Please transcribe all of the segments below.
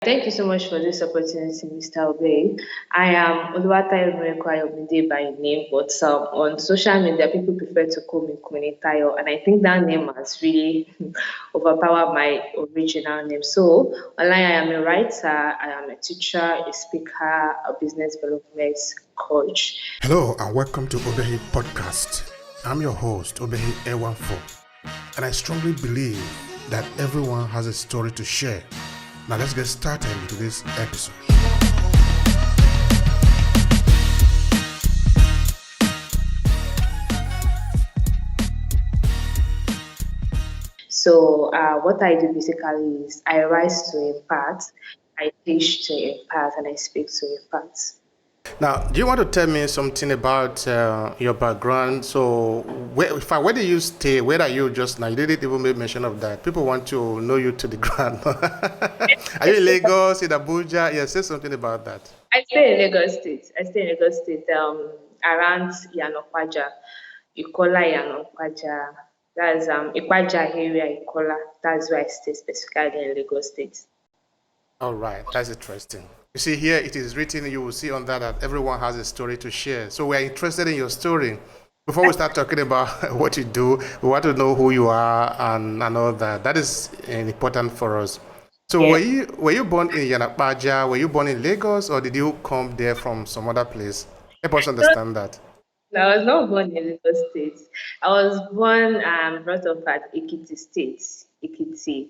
Thank you so much for this opportunity, Mr. Obehi. I am Oluwatayo Miracle Ayomide by name, but on social media, people prefer to call me Monetayo, and I think that name has really overpowered my original name. So, online, I am a writer, I am a teacher, a speaker, a business development coach. Hello, and welcome to Obehi Podcast. I'm your host, Obehi A14, and I strongly believe that everyone has a story to share. Now let's get started into this episode. So what I do basically is I write to impart, I teach to impart, and I speak to impart. Now, do you want to tell me something about your background? So, where do you stay? Where are you just now? You didn't even make mention of that. People want to know you to the ground. Are you in Lagos, in Abuja? Yeah, say something about that. I stay in Lagos State. Around Yanokwaja, Ikola Yanokwaja. That's Ikwaja area, Ikola. That's where I stay specifically in Lagos State. All right, that's interesting. You see here, it is written, you will see on that everyone has a story to share. So we're interested in your story. Before we start talking about what you do, we want to know who you are and all that. That is important for us. So yeah. Were you born in Yanakwaja? Were you born in Lagos, or did you come there from some other place? Help us understand that. No, I was not born in Lagos State. I was born brought up at Ekiti State. Ekiti,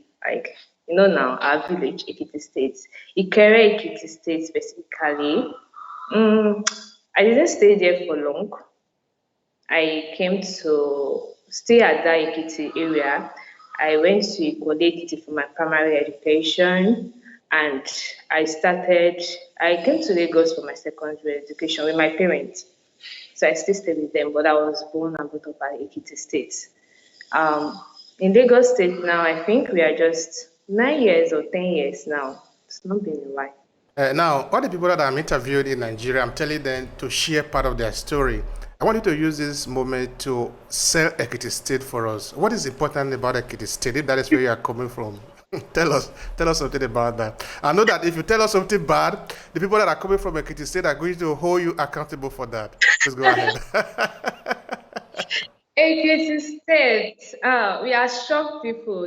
now, our village, Ekiti State. Ikere, Ekiti State specifically. I didn't stay there for long. I came to stay at that Ekiti area. I went to Ikole Ekiti for my primary education, and I came to Lagos for my secondary education with my parents. So I still stay with them, but I was born and brought up at Ekiti State. In Lagos State now, I think we are just 9 years or 10 years now. It's not been a while. Now, all the people that I'm interviewed in Nigeria, I'm telling them to share part of their story. I want you to use this moment to sell Ekiti State for us. What is important about Ekiti State, if that is where you are coming from? Tell us something about that. I know that if you tell us something bad, the people that are coming from Ekiti State are going to hold you accountable for that. Just go ahead. Ekiti State, we are shocked people,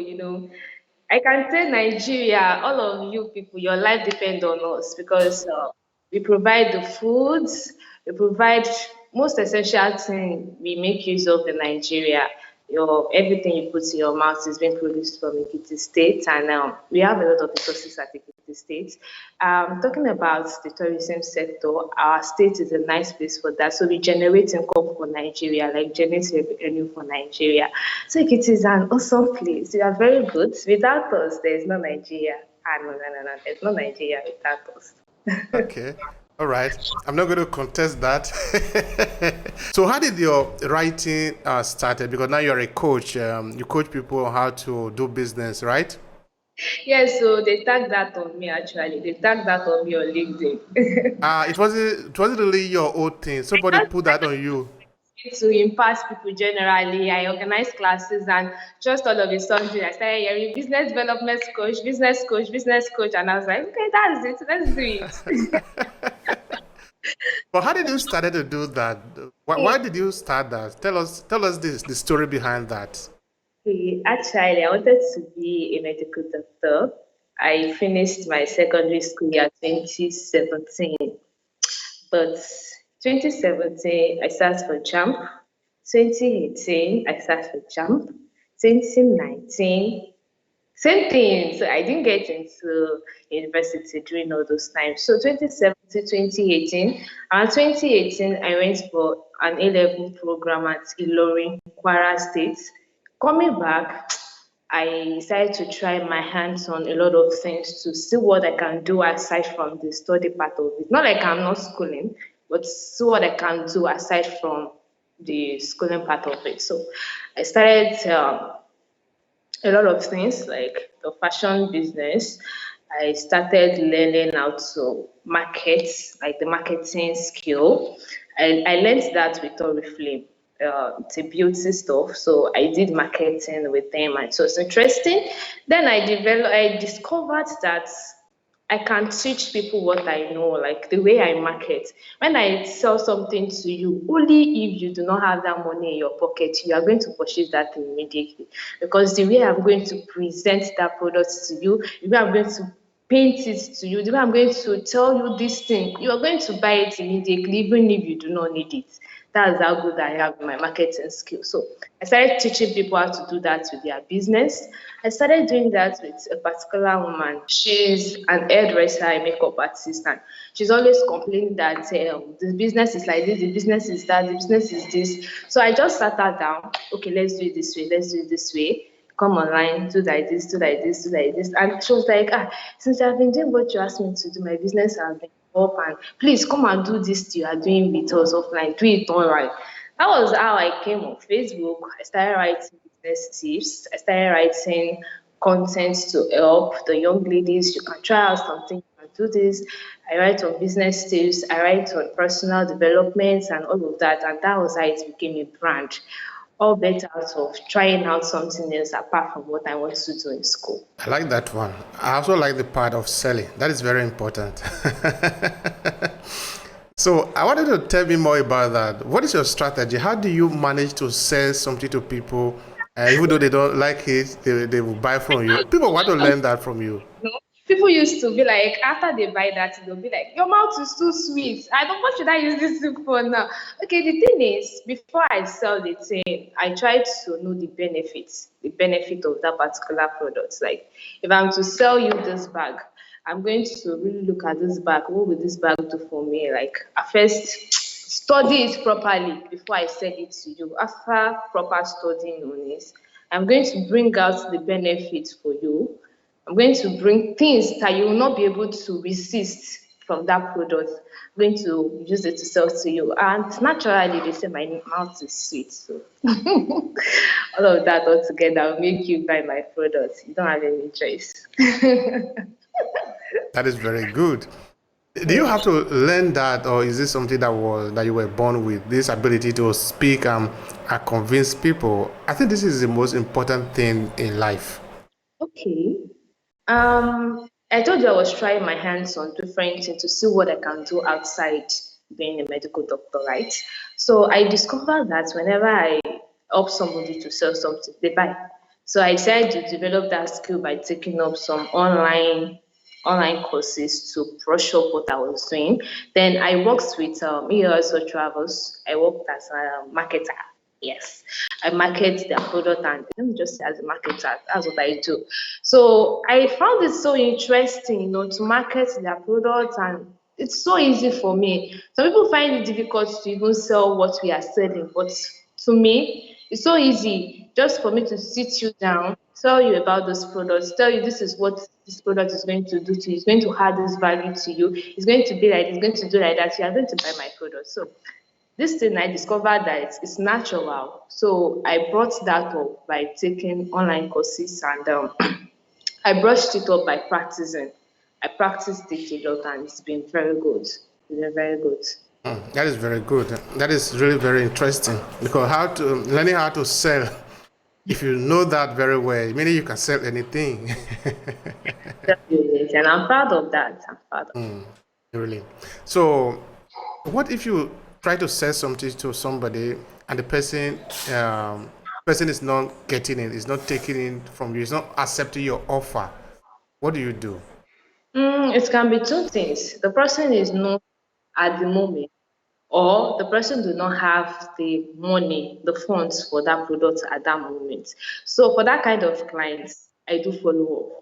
I can tell Nigeria, all of you people, your life depends on us because we provide the foods, we provide most essential thing we make use of in Nigeria. Everything you put in your mouth is being produced from Ekiti State, and we have a lot of resources at Ekiti State. Talking about the tourism sector, our state is a nice place for that. So we generate income for Nigeria, generate revenue for Nigeria. So Ekiti is an awesome place. We are very good. Without us, there is no Nigeria. No. There's no Nigeria without us. Okay. All right. I'm not going to contest that. So how did your writing started? Because now you're a coach. You coach people how to do business, right? Yes, so they tagged that on me actually. They tagged that on me on LinkedIn. It wasn't really your own thing. Somebody put that on you. To impart people generally, I organize classes, and just all of a sudden I started hearing business development coach, and I was like, okay, that's it, let's do it. But how did you start to do that? Why did you start that? Tell us the story behind that. Actually, I wanted to be a medical doctor. I finished my secondary school year 2017, but 2017 I started for JAMB. 2018 I started for JAMB. 2019 same thing. So I didn't get into university during all those times. So 2017, 2018, and 2018 I went for an A-level program at Ilorin, Kwara State. Coming back, I decided to try my hands on a lot of things to see what I can do aside from the study part of it. Not like I'm not schooling, but see what I can do aside from the schooling part of it. So I started a lot of things like the fashion business. I started learning how to market, like the marketing skill. I learned that with Oriflame. It's a beauty stuff, so I did marketing with them, and so it's interesting. Then I discovered that I can teach people what I know, like the way I market. When I sell something to you, only if you do not have that money in your pocket, you are going to purchase that thing immediately. Because the way I'm going to present that product to you, the way I'm going to paint it to you, the way I'm going to tell you this thing, you are going to buy it immediately, even if you do not need it. That's how good I have in my marketing skills. So I started teaching people how to do that with their business. I started doing that with a particular woman. She's an hairdresser, a makeup artist, and she's always complaining that the business is like this, the business is that, the business is this. So I just sat her down. Okay, let's do it this way. Let's do it this way. Come online, do like this, do like this, do like this. And she was like, since I've been doing what you asked me to do, my business has been up, and please come and do this you are doing with us offline. Do it online. That was how I came on Facebook. I started writing business tips. I started writing content to help the young ladies. You can try out something, you can do this. I write on business tips, I write on personal development and all of that. And that was how it became a brand. All better out of trying out something else apart from what I want to do in school. I like that one. I also like the part of selling. That is very important. So I wanted to tell me more about that. What is your strategy? How do you manage to sell something to people, even though they don't like it, they will buy from you? People want to learn that from you. No. People used to be like, after they buy that, they'll be like, your mouth is too sweet. I don't, what should I use this thing for now? Okay, the thing is, before I sell the thing, I try to know the benefit of that particular product. Like, if I'm to sell you this bag, I'm going to really look at this bag. What will this bag do for me? Like, I first study it properly before I sell it to you. After proper studying on it, I'm going to bring out the benefits for you. I'm going to bring things that you will not be able to resist from that product. I'm going to use it to sell to you. And naturally, they say my mouth is sweet. So all of that all together will make you buy my product. You don't have any choice. That is very good. Do you have to learn that, or is this something that you were born with? This ability to speak and convince people. I think this is the most important thing in life. Okay. I told you I was trying my hands on different things to see what I can do outside being a medical doctor, right? So I discovered that whenever I help somebody to sell something, they buy. So I decided to develop that skill by taking up some online courses to brush up what I was doing. Then I worked with he also travels. I worked as a marketer. Yes, I market their product and let me just say as a marketer, that's what I do. So I found it so interesting, to market their product, and it's so easy for me. Some people find it difficult to even sell what we are selling, but to me, it's so easy just for me to sit you down, tell you about this product, tell you this is what this product is going to do to you, it's going to add this value to you, it's going to be like, it's going to do like that, you are going to buy my product. So this thing I discovered that it's natural. So I brought that up by taking online courses, and I brushed it up by practicing. I practiced it a lot and it's been very good. It's been very good. That is very good. That is really very interesting because learning how to sell. If you know that very well, meaning you can sell anything. Definitely. And I'm proud of that. I'm proud of Really. So, what if you try to sell something to somebody and the person is not getting it, is not taking it from you, is not accepting your offer? What do you do? It can be two things. The person is not at the moment, or the person do not have the money, the funds for that product at that moment. So for that kind of clients, I do follow up.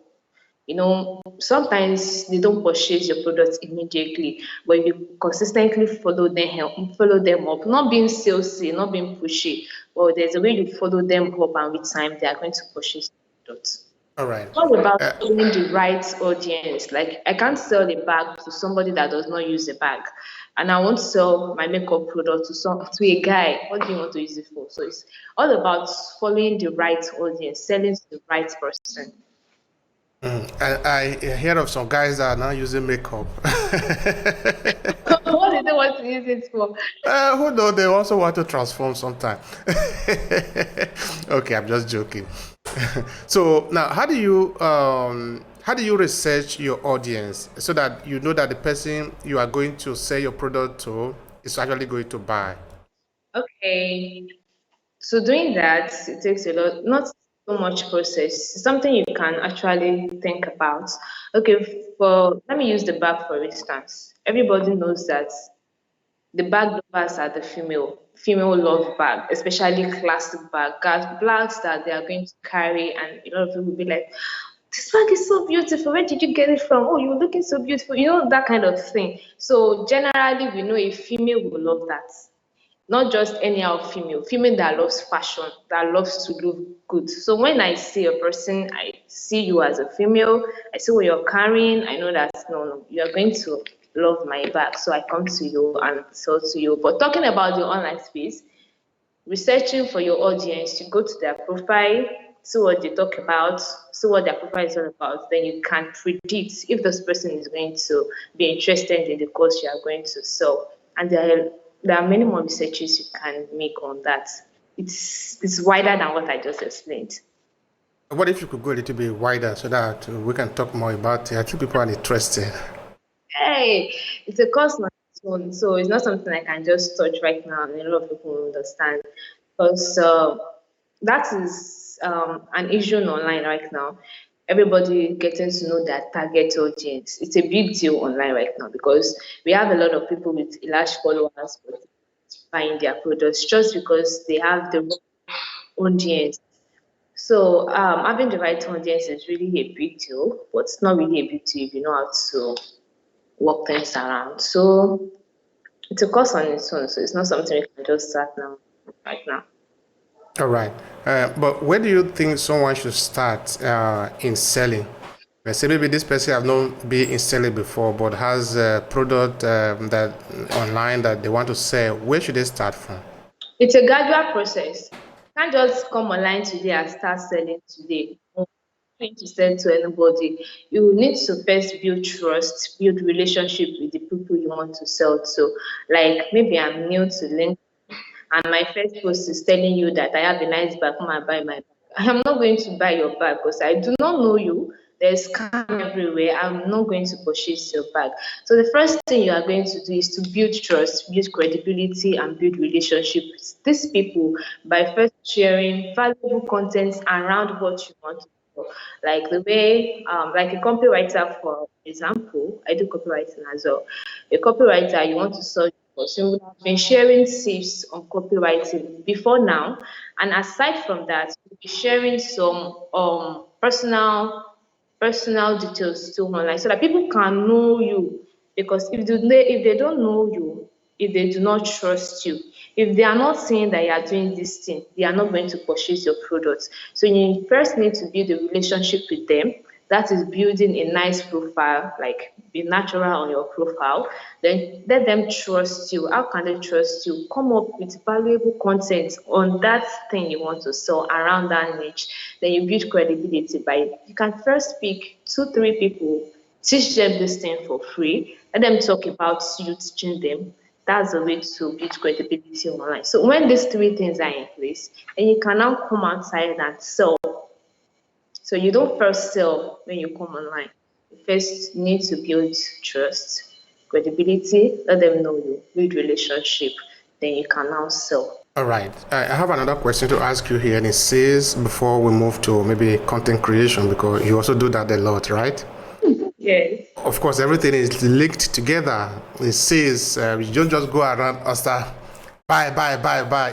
Sometimes they don't purchase your product immediately, but if you consistently follow them up, not being salesy, not being pushy, but there's a way you follow them up, and with time they are going to purchase the product. All right. All about Uh, finding the right audience. Like I can't sell a bag to somebody that does not use a bag, and I won't sell my makeup product to a guy. What do you want to use it for? So it's all about following the right audience, selling to the right person. I hear of some guys that are now using makeup. What do they want to use it for? Who knows? They also want to transform sometime. Okay, I'm just joking. So now, how do you How do you research your audience so that you know that the person you are going to sell your product to is actually going to buy? Okay. So doing that, it takes a lot, not so much process. It's something you can actually think about. Okay, for let me use the bag for instance. Everybody knows that the bag lovers are the female love bag, especially classic bags that they are going to carry, and a lot of people will be like, "This bag is so beautiful. Where did you get it from? Oh, you're looking so beautiful." That kind of thing. So generally, we know a female will love that. Not just anyhow female that loves fashion, that loves to look good. So when I see a person, I see you as a female, I see what you're carrying, I know that no, you are going to love my bag. So I come to you and sell to you. But talking about the online space, researching for your audience, you go to their profile, see what they talk about, see what their profile is all about, then you can predict if this person is going to be interested in the course you are going to sell. And there are many more researches you can make on that. It's wider than what I just explained. What if you could go a little bit wider so that we can talk more about it? I think people are interested. Hey, it's a course on its own, so it's not something I can just touch right now, and a lot of people will understand because that is an issue online right now. Everybody getting to know their target audience. It's a big deal online right now because we have a lot of people with large followers but buying their products just because they have the wrong audience. So having the right audience is really a big deal, but it's not really a big deal if you know how to work things around. So it's a course on its own, so it's not something we can just start now, right now. All right. But where do you think someone should start in selling? Let's say maybe this person have not been in selling before, but has a product that online that they want to sell. Where should they start from? It's a gradual process. You can't just come online today and start selling today. You're not going to sell to anybody. You need to first build trust, build relationship with the people you want to sell to. Like maybe I'm new to LinkedIn and my first post is telling you that I have a nice bag, come and buy my bag. I am not going to buy your bag because I do not know you. There's scam everywhere. I'm not going to purchase your bag. So the first thing you are going to do is to build trust, build credibility, and build relationships. These people by first sharing valuable content around what you want to do. Like the way, like a copywriter, for example, I do copywriting as well. A copywriter, you want to search for. So we have been sharing tips on copywriting before now. And aside from that, we'll be sharing some personal details too online so that people can know you. Because if they don't know you, if they do not trust you, if they are not seeing that you are doing this thing, they are not going to purchase your products. So you first need to build a relationship with them. That is building a nice profile, like be natural on your profile. Then let them trust you. How can they trust you? Come up with valuable content on that thing you want to sell around that niche. Then you build credibility by you can first pick 2, 3 people, teach them this thing for free, let them talk about you teaching them. That's the way to build credibility online. So when these 3 things are in place, then you can now come outside and sell. So you don't first sell when you come online. You first need to build trust, credibility, let them know you, build relationship, then you can now sell. All right. I have another question to ask you here, and it says before we move to maybe content creation, because you also do that a lot, right? Yes. Of course, everything is linked together. It says you don't just go around and start buy.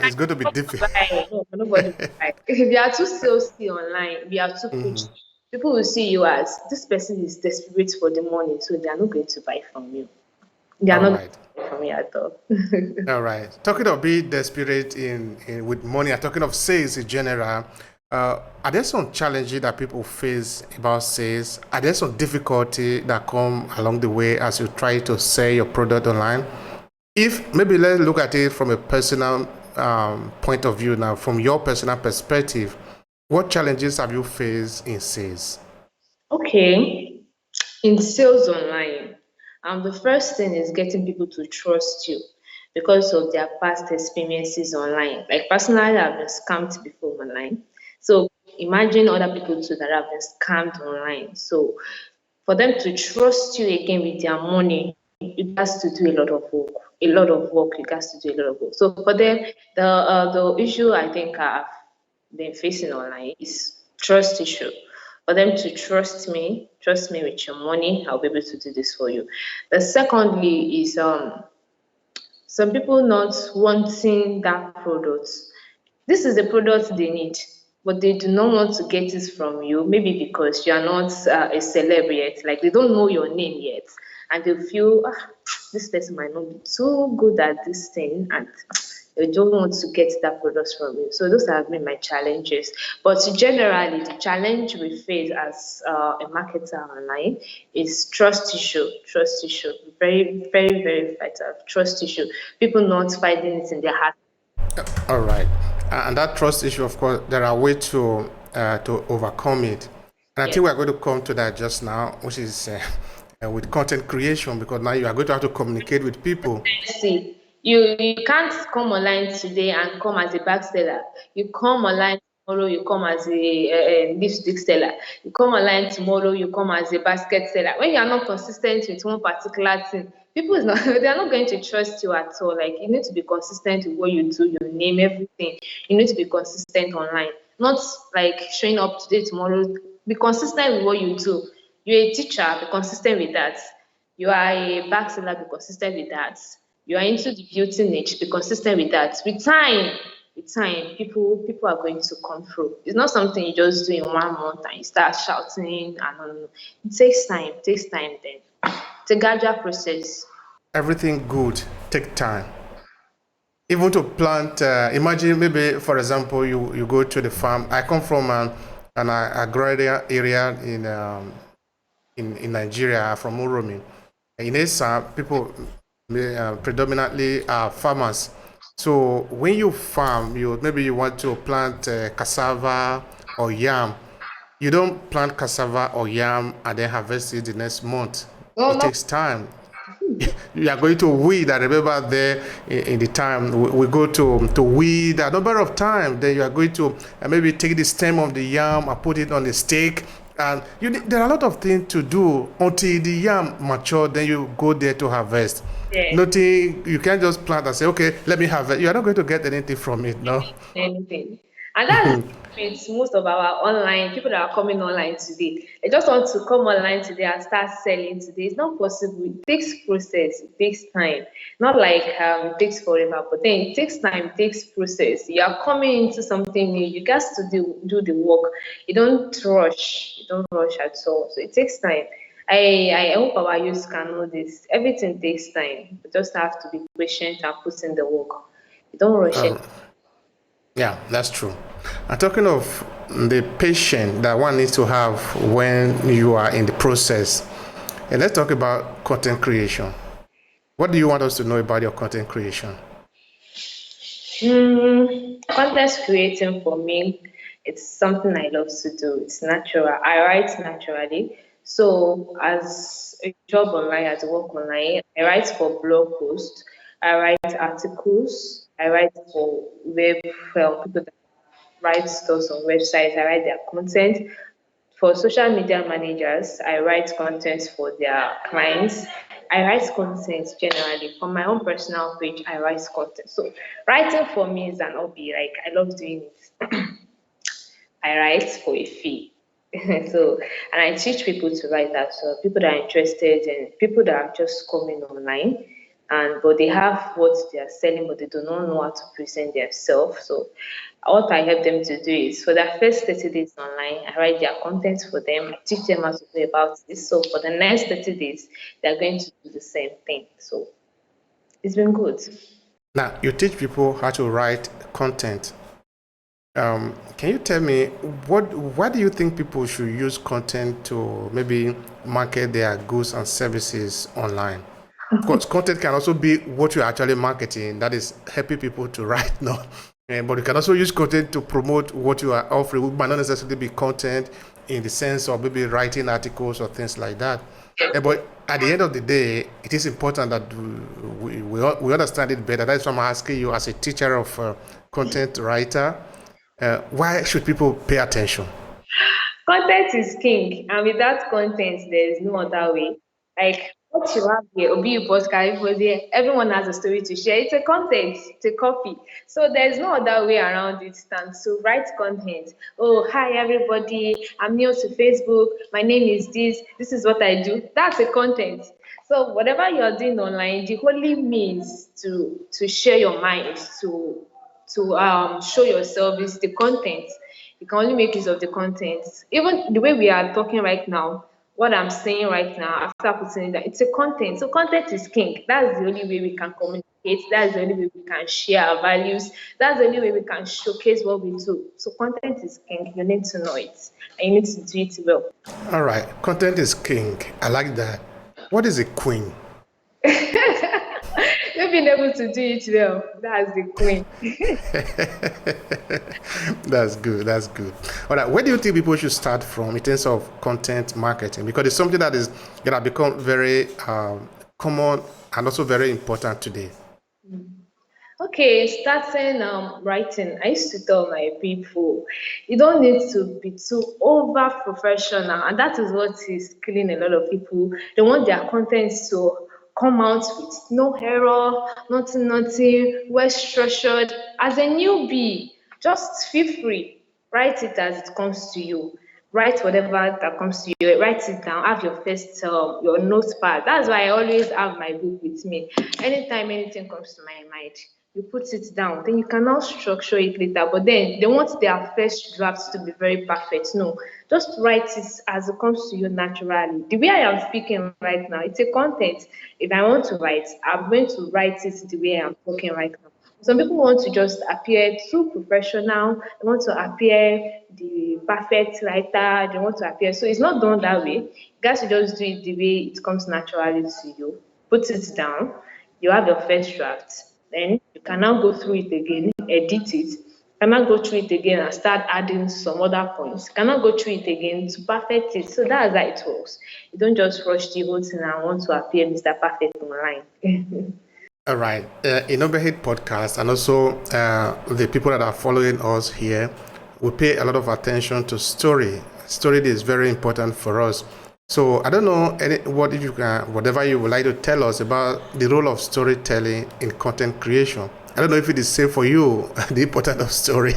It's going to be difficult. Buy. No, nobody will buy. If you are too salesy online, if you are too pushy, people will see you as this person is desperate for the money, so they are not going to buy from you. They are All not going right. to buy from you at all. All right. Talking of being desperate in with money, and talking of sales in general, are there some challenges that people face about sales? Are there some difficulty that come along the way as you try to sell your product online? If maybe let's look at it from a personal point of view now, from your personal perspective, what challenges have you faced in sales? Okay. In sales online, the first thing is getting people to trust you because of their past experiences online. Like personally, I've been scammed before online. So imagine other people too that have been scammed online. So for them to trust you again with their money, you got to do a lot of work. A lot of work. You got to do a lot of work. So for them, the issue I think I've been facing online is trust issue. For them to trust me with your money, I'll be able to do this for you. The secondly is some people not wanting that product. This is the product they need, but they do not want to get it from you. Maybe because you are not a celeb yet, like they don't know your name yet, and they feel this person might not be too good at this thing, and they don't want to get that product from you. So those have been my challenges. But generally, the challenge we face as a marketer online is trust issue. Trust issue, very, very, very vital. Trust issue. People not finding it in their heart. All right. And that trust issue, of course, there are ways to overcome it. And I Yes. think we're going to come to that just now, which is with content creation, because now you are going to have to communicate with people. See, you can't come online today and come as a bag seller. You come online tomorrow, you come as a lipstick seller. You come online tomorrow, you come as a basket seller. When you are not consistent with one particular thing, people is not they are not going to trust you at all. Like you need to be consistent with what you do, your name, everything. You need to be consistent online. Not like showing up today, tomorrow. Be consistent with what you do. You're a teacher, be consistent with that. You are a back seller, be consistent with that. You are into the beauty niche, be consistent with that. With time, people are going to come through. It's not something you just do in 1 month and you start shouting and no. It takes time then. It's a gradual process. Everything good take time. Even to plant, imagine maybe, for example, you go to the farm. I come from an agrarian area in Nigeria, from Uromi. In Esa, people predominantly are farmers. So when you farm, maybe you want to plant cassava or yam. You don't plant cassava or yam and then harvest it the next month. No, It no. takes time. You are going to weed. I remember there in the time we go to weed a number of times. Then you are going to maybe take the stem of the yam and put it on the stake. And there are a lot of things to do until the yam mature. Then you go there to harvest. Yeah. Nothing. You can't just plant and say, okay, let me harvest. You are not going to get anything from it. No. Anything. And that's with most of our online people that are coming online today. They just want to come online today and start selling today. It's not possible. It takes process. It takes time. Not like it takes forever, but then it takes time. It takes process. You are coming into something new. You got to do the work. You don't rush. You don't rush at all. So it takes time. I hope our youth can know this. Everything takes time. You just have to be patient and put in the work. You don't rush it. Yeah, that's true. And talking of the patience that one needs to have when you are in the process, and let's talk about content creation. What do you want us to know about your content creation? Content creating for me, it's something I love to do. It's natural. I write naturally. So as a job online, as a work online, I write for blog posts, I write articles, I write for web people that write stuff on websites, I write their content. For social media managers, I write content for their clients. I write content generally. For my own personal page, I write content. So writing for me is an hobby. Like I love doing it. I write for a fee. So and I teach people to write that. So people that are interested and people that are just coming online and but they have what they are selling but they do not know how to present themselves. So what I help them to do is for their first 30 days online, I write their content for them, I teach them how to go about this. So for the next 30 days, they're going to do the same thing. So it's been good. Now, you teach people how to write content. Can you tell me what do you think people should use content to maybe market their goods and services online? Of course, content can also be what you're actually marketing, that is helping people to write, no? But you can also use content to promote what you are offering. It might not necessarily be content in the sense of maybe writing articles or things like that. But at the end of the day, it is important that we understand it better. That's why I'm asking you, as a teacher of content writer, Why should people pay attention? Content is king, and without content, there is no other way. Like what you have here, Obehi Podcast, everyone has a story to share. It's a content, it's a copy. So there's no other way around it than to write content. Oh, hi everybody, I'm new to Facebook. My name is this is what I do. That's a content. So whatever you're doing online, the only means to share your mind, to show yourself is the content. You can only make use of the content. Even the way we are talking right now, what I'm saying right now, after putting it down, it's a content. So content is king. That's the only way we can communicate. That's the only way we can share our values. That's the only way we can showcase what we do. So content is king. You need to know it, and you need to do it well. All right, content is king. I like that. What is a queen? You've been able to do it well. That's the queen. That's good. That's good. All right. Where do you think people should start from in terms of content marketing? Because it's something that is going to become very common and also very important today. Okay, starting writing, I used to tell my people, you don't need to be too over professional, and that is what is killing a lot of people. They want their content to come out with no error, nothing, well structured. As a newbie, just feel free, write it as it comes to you. Write whatever that comes to you. Write it down. Have your first your notepad. That's why I always have my book with me. Anytime anything comes to my mind, you put it down. Then you can now structure it later. But then they want their first drafts to be very perfect. No, just write it as it comes to you naturally. The way I am speaking right now, it's a content. If I want to write, I'm going to write it the way I'm talking right now. Some people want to just appear too professional. They want to appear the perfect writer. They want to appear. So it's not done that way. You guys should just do it the way it comes naturally to you. Put it down. You have your first draft. Then you can now go through it again, edit it. Can now go through it again and start adding some other points. Can now go through it again to perfect it. So that's how it works. You don't just rush the whole thing and want to appear Mr. Perfect online. All right. In Obehi Podcast, and also the people that are following us here, we pay a lot of attention to story. Story is very important for us. So I don't know what if you can, whatever you would like to tell us about the role of storytelling in content creation. I don't know if it is safe for you, the importance of story.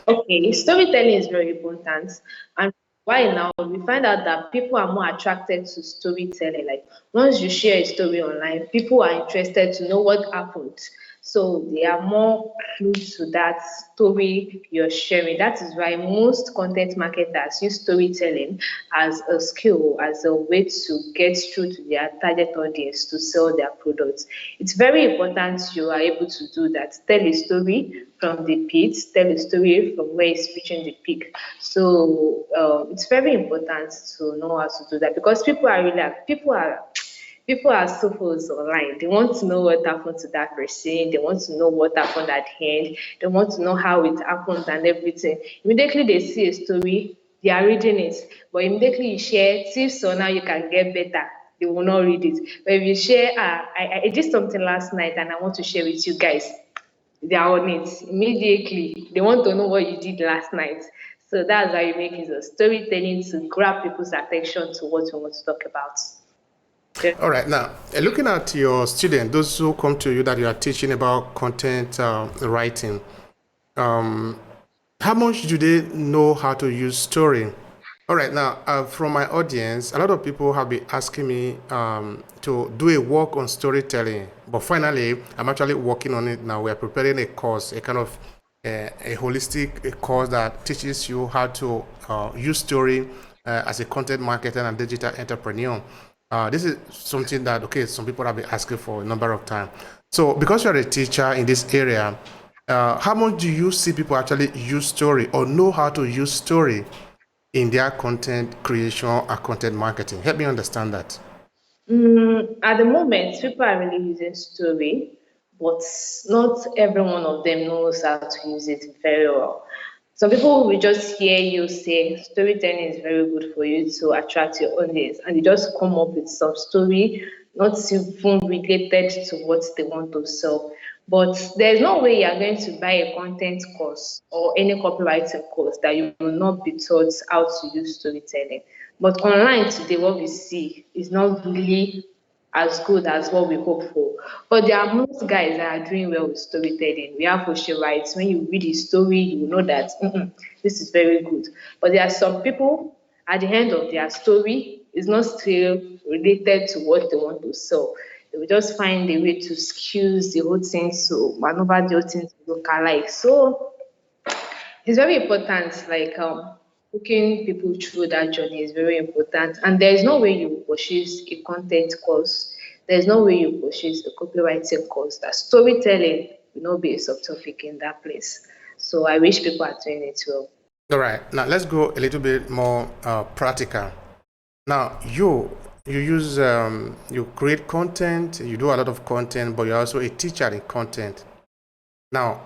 Okay, storytelling is very important. And why now? We find out that people are more attracted to storytelling. Like once you share a story online, people are interested to know what happened. So they are more glued to that story you're sharing. That is why most content marketers use storytelling as a skill, as a way to get through to their target audience to sell their products. It's very important you are able to do that. Tell a story from the pit, tell a story from where it's reaching the peak. So it's very important to know how to do that because people are suffers online. They want to know what happened to that person. They want to know what happened at the end. They want to know how it happened and everything. Immediately they see a story, they are reading it. But immediately you share tips on how you can get better, they will not read it. But if you share, I did something last night and I want to share with you guys, they are on it immediately. They want to know what you did last night. So that's how you make it a storytelling to grab people's attention to what you want to talk about. All right. Now, looking at your students, those who come to you that you are teaching about content writing, how much do they know how to use story? All right. Now, from my audience, a lot of people have been asking me to do a work on storytelling, but finally, I'm actually working on it now. We are preparing a course, a kind of a holistic course that teaches you how to use story as a content marketer and digital entrepreneur. This is something that, okay, some people have been asking for a number of times. So because you're a teacher in this area, how much do you see people actually use story or know how to use story in their content creation or content marketing? Help me understand that. At the moment, people are really using story, but not every one of them knows how to use it very well. Some people will just hear you say storytelling is very good for you to attract your audience, and they just come up with some story not even related to what they want to sell. But there's no way you're going to buy a content course or any copywriting course that you will not be taught how to use storytelling. But online today, what we see is not really as good as what we hope for. But there are most guys that are doing well with storytelling. We have Osho Writes. When you read his story, you know that this is very good. But there are some people at the end of their story is not still related to what they want to sell. They will just find a way to excuse the whole thing, so maneuver the whole thing to look alike. So it's very important, like taking people through that journey is very important. And there is no way you purchase a content course. There's no way you purchase a copywriting course. That storytelling will not be a subtopic in that place. So I wish people are doing it well. All right. Now let's go a little bit more practical. Now you use you create content. You do a lot of content, but you're also a teacher in content. Now,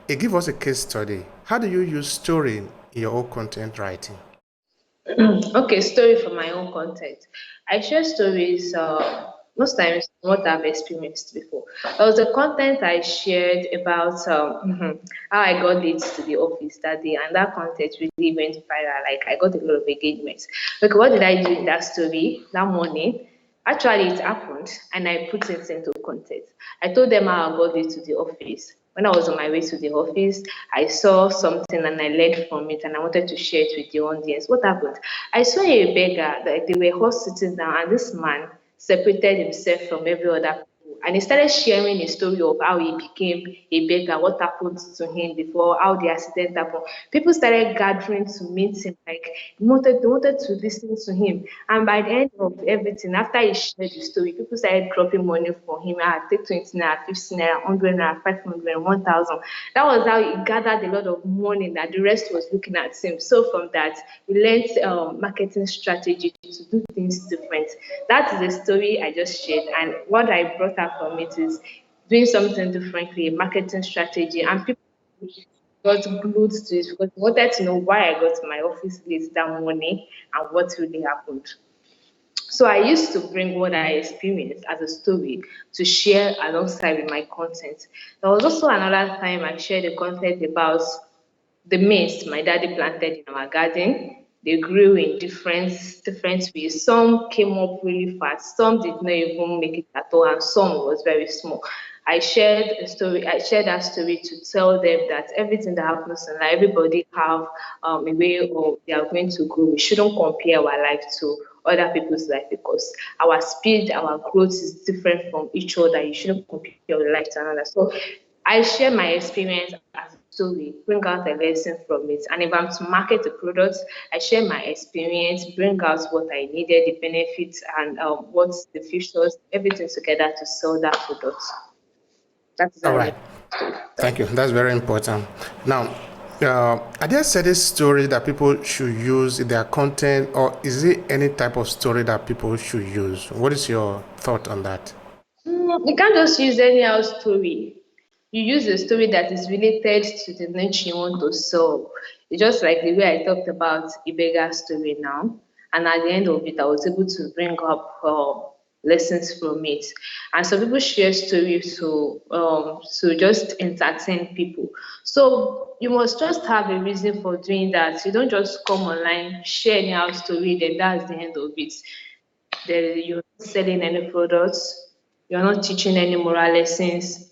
give us a case study. How do you use story in your own content writing? Okay, story for my own content. I share stories most times what I've experienced before. There was a content I shared about how I got late to the office that day, and that content really went viral. Like I got a lot of engagement. Okay, what did I do in that story that morning? Actually, it happened, and I put it into content. I told them how I got late to the office. When I was on my way to the office, I saw something and I learned from it and I wanted to share it with the audience. What happened? I saw a beggar, that they were all sitting down, and this man separated himself from every other people. And he started sharing a story of how he became a beggar, what happened to him before, how the accident happened. People started gathering to meet him, like they wanted to listen to him. And by the end of everything, after he shared the story, people started dropping money for him. I take 20 naira, 50 naira, 100 naira, 500, 1,000. That was how he gathered a lot of money that the rest was looking at him. So from that, we learned marketing strategy to do things different. That is the story I just shared. And what I brought up from it is doing something differently, marketing strategy. And people got glued to it because they wanted to know why I got to my office late that morning and what really happened. So I used to bring what I experienced as a story to share alongside with my content. There was also another time I shared a content about the maize my daddy planted in our garden. They grew in different ways. Some came up really fast, some did not even make it at all, and some was very small. I shared that story to tell them that everything that happens in life, everybody have a way of they are going to grow. We shouldn't compare our life to other people's life because our speed, our growth is different from each other. You shouldn't compare your life to another. So I share my experience as a story, bring out a lesson from it. And if I'm to market the product, I share my experience, bring out what I needed, the benefits, and what's the features, everything together to sell that product. That is All how I right. make story. Thank you. That's very important. Now, are there certain story that people should use in their content, or is it any type of story that people should use? What is your thought on that? You can't just use any old story. You use a story that is related to the niche you want to sell. It's just like the way I talked about Ibega's story now. And at the end of it, I was able to bring up lessons from it. And some people share stories to just entertain people. So you must just have a reason for doing that. You don't just come online, share any old story, then that's the end of it. You're not selling any products, you're not teaching any moral lessons.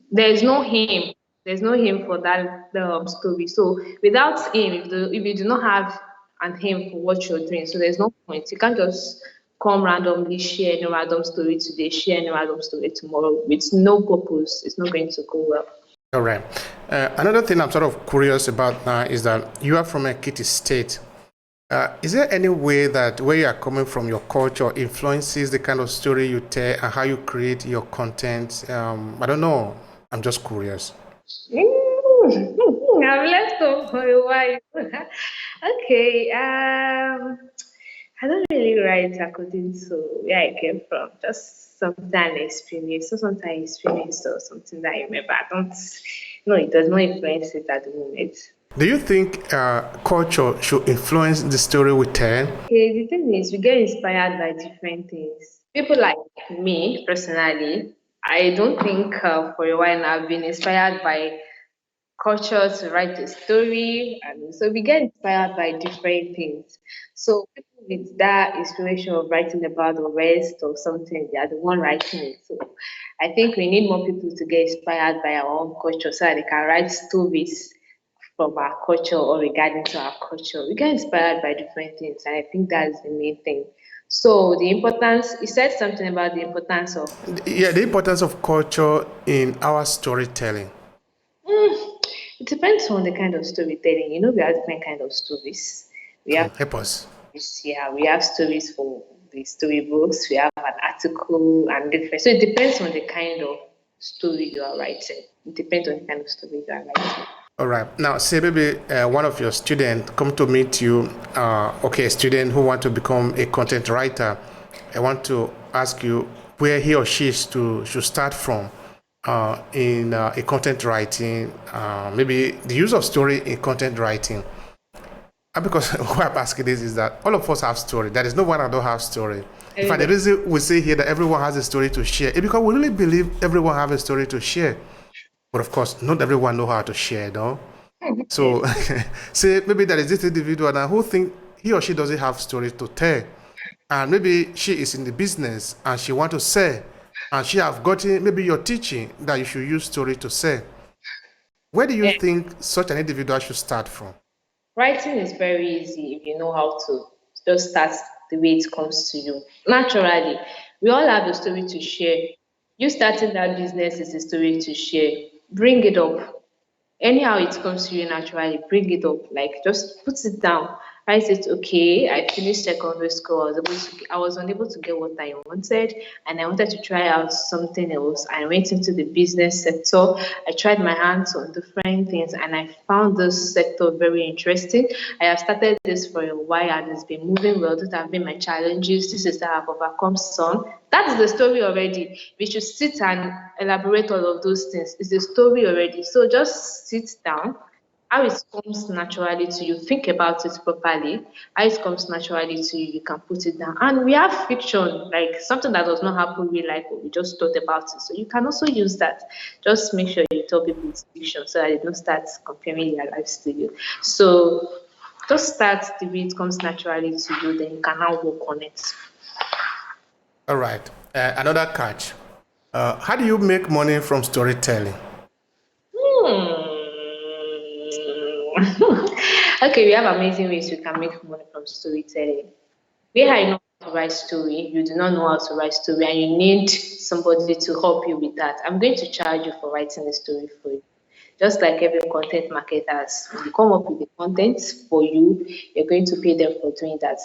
There's no him. There's no him for that story. So without him, if you do not have an him for what you're doing, so there's no point. You can't just come randomly, share any random story today, share any random story tomorrow with no purpose. It's not going to go well. All right. Another thing I'm sort of curious about now is that you are from a Ekiti state. Is there any way that where you are coming from, your culture influences the kind of story you tell and how you create your content? I don't know. I'm just curious. I've left home for a while. Okay. I don't really write according to where I came from. Just something I experienced, so something I experienced or something that I remember. I don't. No, it does not influence it at the moment. Do you think culture should influence the story we tell? Okay, the thing is, we get inspired by different things. People like me, personally, I don't think for a while now I've been inspired by culture to write a story, and so we get inspired by different things. So people with that inspiration of writing about the West or something, they are the one writing it. So I think we need more people to get inspired by our own culture so that they can write stories from our culture or regarding to our culture. We get inspired by different things, and I think that's the main thing. So the importance, you said something about the importance of. Yeah, the importance of culture in our storytelling. Mm, it depends on the kind of storytelling. You know, we have different kind of stories. We have Help us. yeah, we have stories for the storybooks. We have an article and different. So it depends on the kind of story you are writing. It depends on the kind of story you are writing. All right. Now, say maybe one of your students come to meet you. Okay, a student who want to become a content writer. I want to ask you where he or she should start from in a content writing. Maybe the use of story in content writing. And because why I'm asking this is that all of us have story. There is no one that don't have story. In fact, the Everybody. reason we say here that everyone has a story to share is because we really believe everyone have a story to share. But of course, not everyone know how to share, no? So, Yes. say maybe there is this individual now who think he or she doesn't have story to tell, and maybe she is in the business and she want to sell, and she have gotten maybe your teaching that you should use story to sell. Where do you Yeah. think such an individual should start from? Writing is very easy if you know how to just start the way it comes to you. Naturally, we all have a story to share. You starting that business is a story to share. Bring it up. Anyhow it comes to you naturally, bring it up. Like just put it down. Write it. Okay, I finished secondary school. I was unable to get what I wanted, and I wanted to try out something else. I went into the business sector. I tried my hands on different things, and I found this sector very interesting. I have started this for a while, and it's been moving well. These have been my challenges. This is how I've overcome some. That is the story already. We should sit and elaborate all of those things. It's the story already. So just sit down. How it comes naturally to you, think about it properly. How it comes naturally to you, you can put it down. And we have fiction, like something that does not happen real life, but we just thought about it. So you can also use that. Just make sure you tell people it's fiction so that they don't start comparing their lives to you. So just start the way it comes naturally to you, then you can now work on it. All right. Another catch. How do you make money from storytelling? Okay, we have amazing ways you can make money from storytelling. Where I know how to write story, you do not know how to write story, and you need somebody to help you with that. I'm going to charge you for writing a story for you. Just like every content marketers, when you come up with the content for you, you're going to pay them for doing that.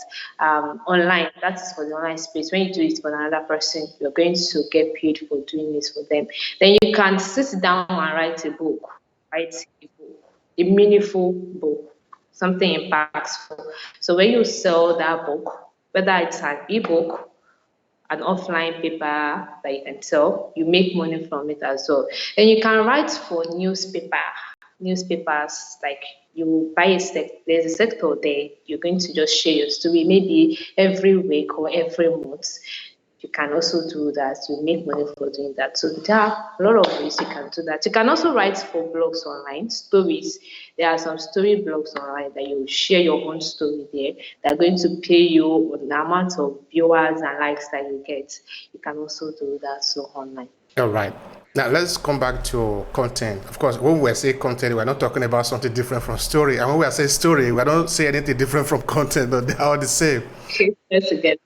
Online, that is for the online space. When you do it for another person, you're going to get paid for doing it for them. Then you can sit down and write a book, write a book, a meaningful book, something impactful. So when you sell that book, whether it's an ebook, an offline paper that you can sell, you make money from it as well. Then you can write for newspapers like you buy there's a sector there, you're going to just share your story maybe every week or every month. You can also do that. You make money for doing that. So there are a lot of ways you can do that. You can also write for blogs online, stories. There are some story blogs online that you share your own story there. They're going to pay you on the amount of viewers and likes that you get. You can also do that so online. All right. Now let's come back to content. Of course, when we say content, we're not talking about something different from story. And when we say story, we don't say anything different from content, but they are all the same. Okay, let's get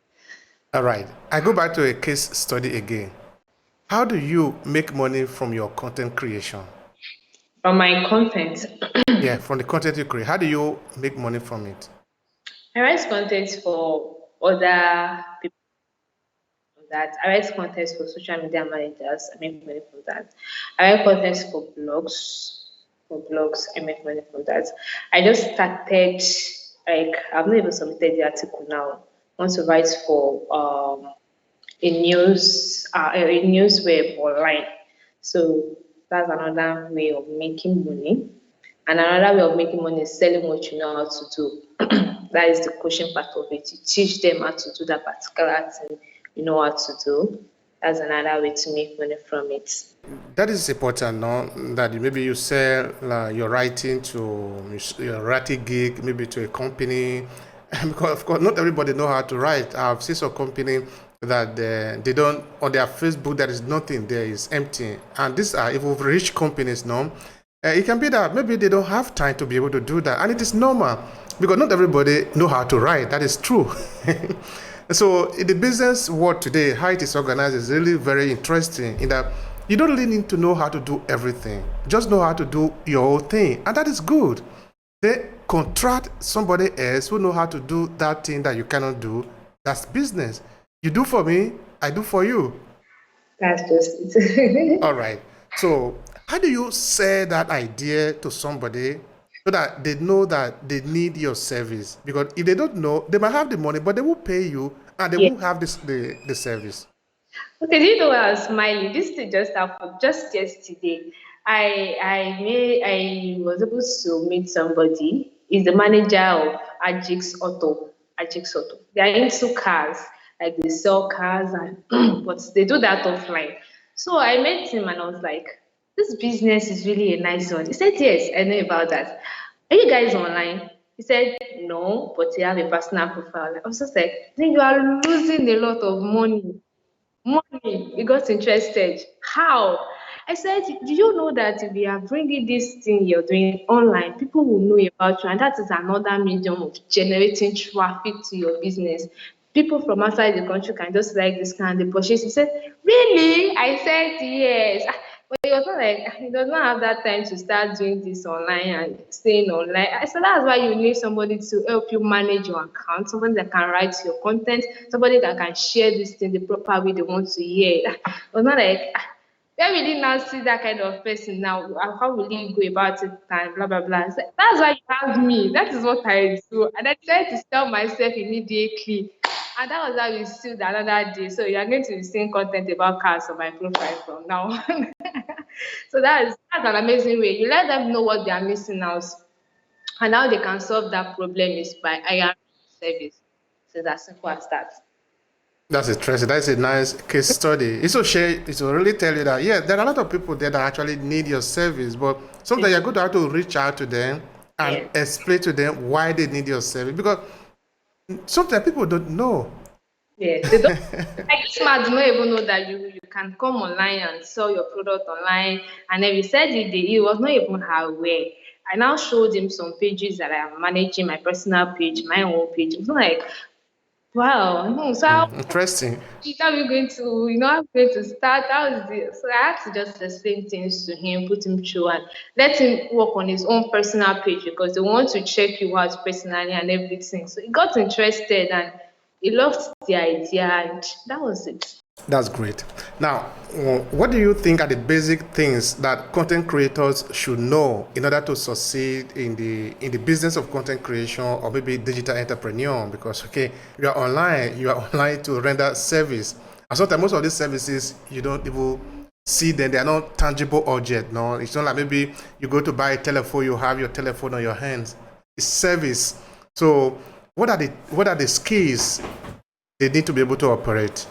All right. I go back to a case study again. How do you make money from your content creation? from my content. Yeah, from the content you create. How do you make money from it? I write content for other people that. I write content for social media managers. I make money from that. I write content for blogs. For blogs, I make money from that. I just started, like, I've not even submitted the article now. I want to write for a news web online. So that's another way of making money. And another way of making money is selling what you know how to do. That is the coaching part of it. You teach them how to do that particular thing you know how to do. That's another way to make money from it. That is important, no? That maybe you sell your writing to your writing gig, maybe to a company. Because of course, not everybody know how to write. I've seen some company that they don't on their Facebook. There is nothing there; is empty. And these are even rich companies, no? It can be that maybe they don't have time to be able to do that, and it is normal because not everybody know how to write. That is true. So in the business world today, how it is organized is really very interesting in that you don't really need to know how to do everything. Just know how to do your own thing, and that is good. They contract somebody else who know how to do that thing that you cannot do. That's business. You do for me, I do for you. That's just it. All right. So how do you say that idea to somebody so that they know that they need your service? Because if they don't know, they might have the money, but they will pay you and they Yeah. won't have the service. Okay, do you know why I was smiling? This thing just happened just yesterday. I was able to meet somebody. He's the manager of Ajix Auto. Ajix Auto. They are into cars, like they sell cars and but they do that offline. So I met him and I was like, this business is really a nice one. He said, yes, I know about that. Are you guys online? He said, no, but you have a personal profile. I was just like, then you are losing a lot of money. Money, he got interested. How? I said, do you know that if you are bringing this thing you're doing online, people will know about you, and that is another medium of generating traffic to your business. People from outside the country can just like this kind of purchase. He said, really? I said, yes. But he was not like, he does not have that time to start doing this online and staying online. I said, that's why you need somebody to help you manage your account, somebody that can write your content, somebody that can share this thing the proper way they want to hear. It was not like, where will you now see that kind of person now? How will you go about it and blah blah blah? I said, that's why you have me. That is what I do. And I tried to tell myself immediately. And that was how we still another day. So you are going to be seeing content about cars on my profile from now on. So that's an amazing way. You let them know what they are missing out and how they can solve that problem is by hiring service. So it's as simple as that. That's interesting. That's a nice case study. It will really tell you that, yeah, there are a lot of people there that actually need your service, but sometimes you're going to have to reach out to them and Yeah. explain to them why they need your service because sometimes people don't know. Yes. They don't like smart do not even know that you can come online and sell your product online. And then we said he was not even aware. I now showed him some pages that I am managing, my personal page, my own page. It was like, wow, no, so Interesting. how are we going to, how are we going to start? How is it? So I had to just explain things to him, put him through, and let him work on his own personal page because they want to check you out personally and everything. So he got interested and he loved the idea, and that was it. That's great. Now, what do you think are the basic things that content creators should know in order to succeed in the business of content creation or maybe digital entrepreneur? Because okay, you are online to render service, and sometimes most of these services you don't even see them; they are not tangible object. No, it's not like maybe you go to buy a telephone, you have your telephone on your hands. It's service. So, what are the skills they need to be able to operate?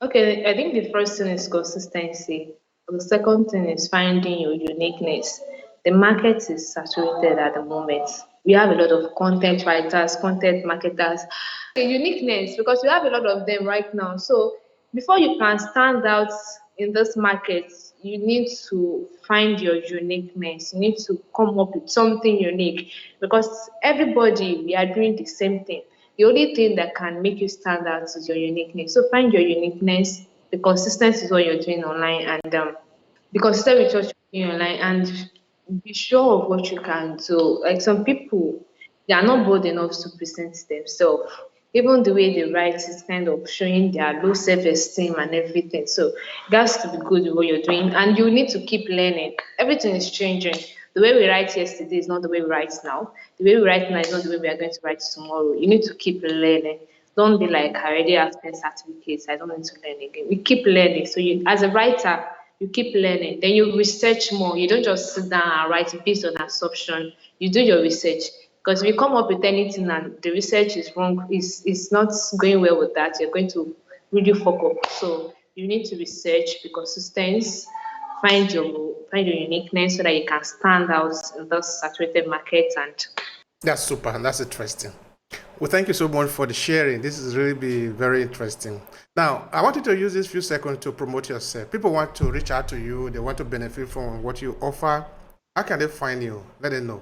Okay, I think the first thing is consistency. The second thing is finding your uniqueness. The market is saturated at the moment. We have a lot of content writers, content marketers. The uniqueness, because we have a lot of them right now. So before you can stand out in this market, you need to find your uniqueness. You need to come up with something unique because everybody, we are doing the same thing. The only thing that can make you stand out is your uniqueness. So find your uniqueness. The consistency is what you're doing online, and be consistent with what you're doing online, and be sure of what you can do. Like some people, they are not bold enough to present themselves. Even the way they write is kind of showing their low self-esteem and everything. So it has to be good with what you're doing, and you need to keep learning. Everything is changing. The way we write yesterday is not the way we write now. The way we write now is not the way we are going to write tomorrow. You need to keep learning. Don't be like, I already have 10 certificates. I don't need to learn again. We keep learning. So you, as a writer, you keep learning. Then you research more. You don't just sit down and write based on assumption. You do your research. Because if you come up with anything and the research is wrong, is not going well with that, you're going to really fuck up. So You need to research, be consistent, find your uniqueness so that you can stand out in those saturated markets. And That's super. That's interesting. Well, thank you so much for the sharing. This is really be very interesting. Now, I want you to use this few seconds to promote yourself. People want to reach out to you. They want to benefit from what you offer. How can they find you? Let them know.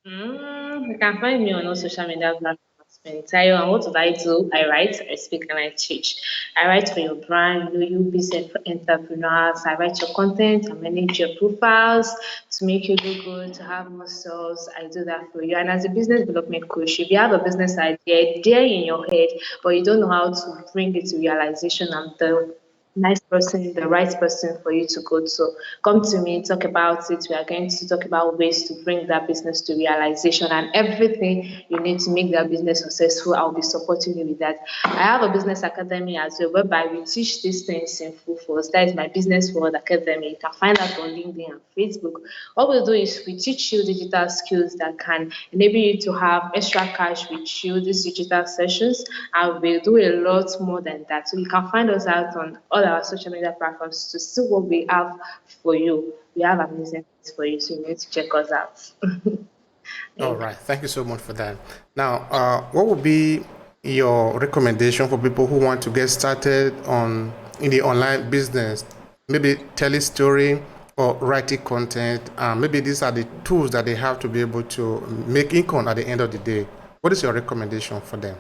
You can find me on all social media platforms. Tayo, and what do I do? I write, I speak, and I teach. I write for your brand, you business entrepreneurs. I write your content, I manage your profiles to make you look good, to have more sales. I do that for you. And as a business development coach, if you have a business idea there in your head, but you don't know how to bring it to realization, I'm the nice person, the right person for you to go to. Come to me, talk about it. We are going to talk about ways to bring that business to realization and everything you need to make that business successful. I'll be supporting you with that. I have a business academy as well, whereby we teach these things in full force. That is my Business World Academy. You can find that on LinkedIn and Facebook. What we'll do is we teach you digital skills that can enable you to have extra cash with you, these digital sessions, and we'll do a lot more than that. So you can find us out on all our social media platforms to see what we have for you. We have amazing things for you, so you need to check us out. All right. Thank you so much for that. Now, what would be your recommendation for people who want to get started in the online business? Maybe tell a story or writing content. Maybe these are the tools that they have to be able to make income at the end of the day. What is your recommendation for them?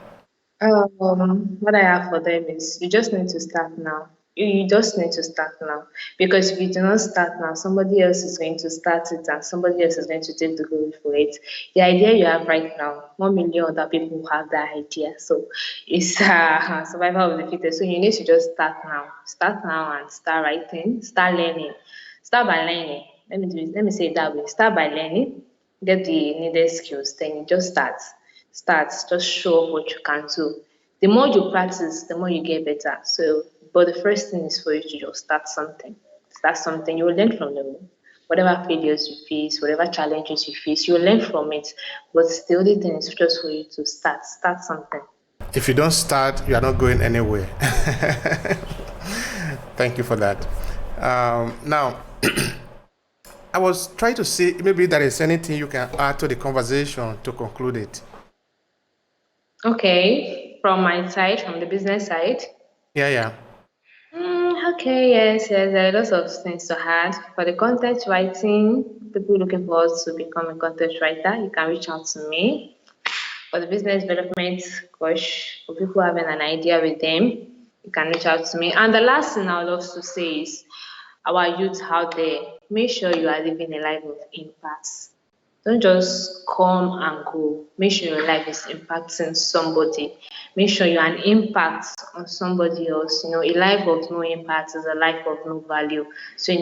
What I have for them is you just need to start now. You just need to start now. Because if you do not start now, somebody else is going to start it and somebody else is going to take the glory for it. The idea you have right now, 1 million other people have that idea. So it's survival of the fittest. So you need to just start now. Start now and start writing, start learning. Start by learning. Let me say it that way. Start by learning, get the needed skills, then you just start. Start, just show up what you can do. The more you practice, the more you get better. So, but the first thing is for you to just start something. Start something. You will learn from them. Whatever failures you face, whatever challenges you face, you will learn from it. But the only thing is just for you to start. Start something. If you don't start, you are not going anywhere. Thank you for that. Now, I was trying to see maybe there is anything you can add to the conversation to conclude it. Okay, from my side, from the business side. Yeah. Okay, yes, there are lots of things to add. For the content writing, people looking forward to become a content writer, you can reach out to me. For the business development coach, for people having an idea with them, you can reach out to me. And the last thing I would love to say is our youth out there, make sure you are living a life of impact. Don't just come and go. Make sure your life is impacting somebody. Make sure you're an impact on somebody else. A life of no impact is a life of no value. So you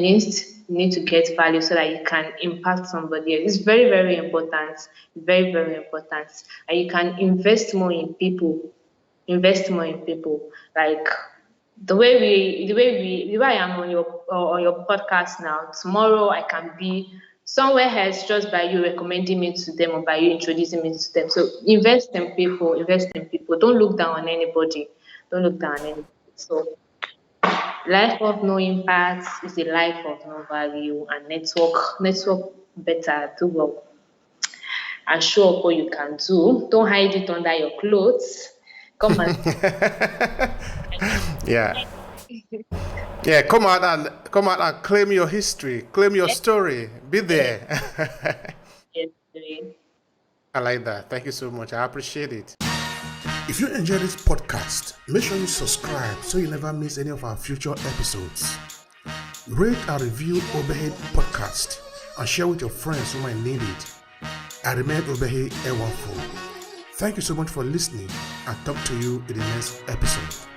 need to get value so that you can impact somebody else. It's very, very important. Very, very important. And you can invest more in people. Invest more in people. Like the way I am on your podcast now. Tomorrow I can be somewhere else just by you recommending me to them or by you introducing me to them. So invest in people. Invest in people. Don't look down on anybody. Don't look down on anybody. So life of no impact is a life of no value. And network better. Do well and show up what you can do. Don't hide it under your clothes. Come and Yeah. Yeah, come out and claim your history, claim your story. Be there. yes, yes. I like that. Thank you so much. I appreciate it. If you enjoy this podcast, make sure you subscribe so you never miss any of our future episodes. Rate and review Obehi Podcast and share with your friends who might need it. I remain Obehi Ewafo. Thank you so much for listening and talk to you in the next episode.